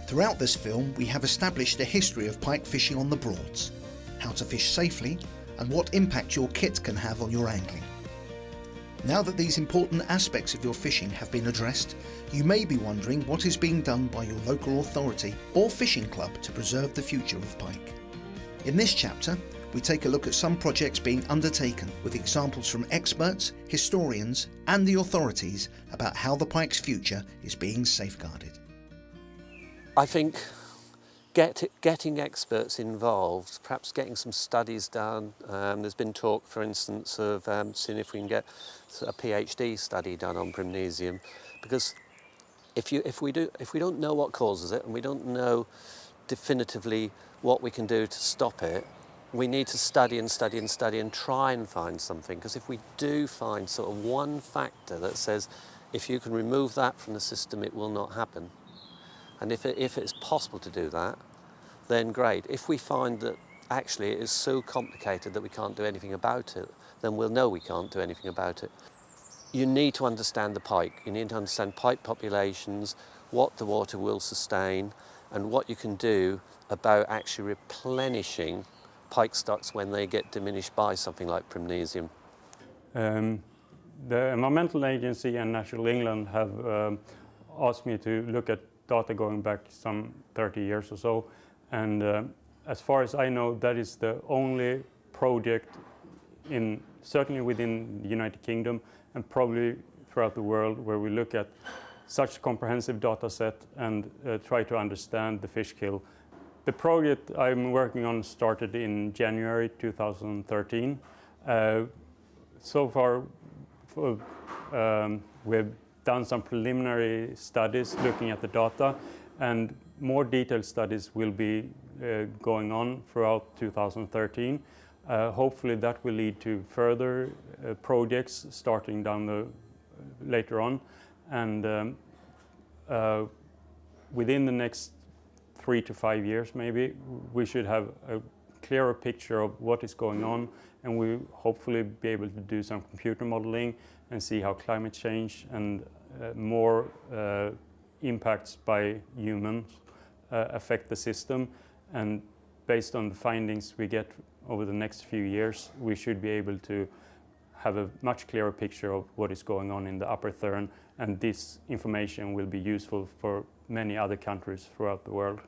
Throughout this film, we have established the history of pike fishing on the Broads, how to fish safely, and what impact your kit can have on your angling. Now that these important aspects of your fishing have been addressed, you may be wondering what is being done by your local authority or fishing club to preserve the future of pike. In this chapter, we take a look at some projects being undertaken with examples from experts, historians and the authorities about how the pike's future is being safeguarded. I think getting experts involved, perhaps getting some studies done. There's been talk, for instance, of seeing if we can get a PhD study done on Primnesium, because if we don't know what causes it and we don't know definitively what we can do to stop it, we need to study and study and study and try and find something. Because if we do find sort of one factor that says if you can remove that from the system, it will not happen. And if it's possible to do that, then great. If we find that actually it is so complicated that we can't do anything about it, then we'll know we can't do anything about it. You need to understand the pike. You need to understand pike populations, what the water will sustain, and what you can do about actually replenishing pike stocks when they get diminished by something like Primnesium. The Environmental Agency and Natural England have asked me to look at data going back some 30 years or so, and as far as I know, that is the only project certainly within the United Kingdom and probably throughout the world where we look at such comprehensive data set and try to understand the fish kill. The project I'm working on started in January 2013. So far we've done some preliminary studies looking at the data, and more detailed studies will be going on throughout 2013. Hopefully that will lead to further projects starting later on, and within the next 3 to 5 years maybe we should have a clearer picture of what is going on, and we hopefully be able to do some computer modeling and see how climate change and more impacts by humans affect the system. And based on the findings we get over the next few years, we should be able to have a much clearer picture of what is going on in the Upper Thurn, and this information will be useful for many other countries throughout the world.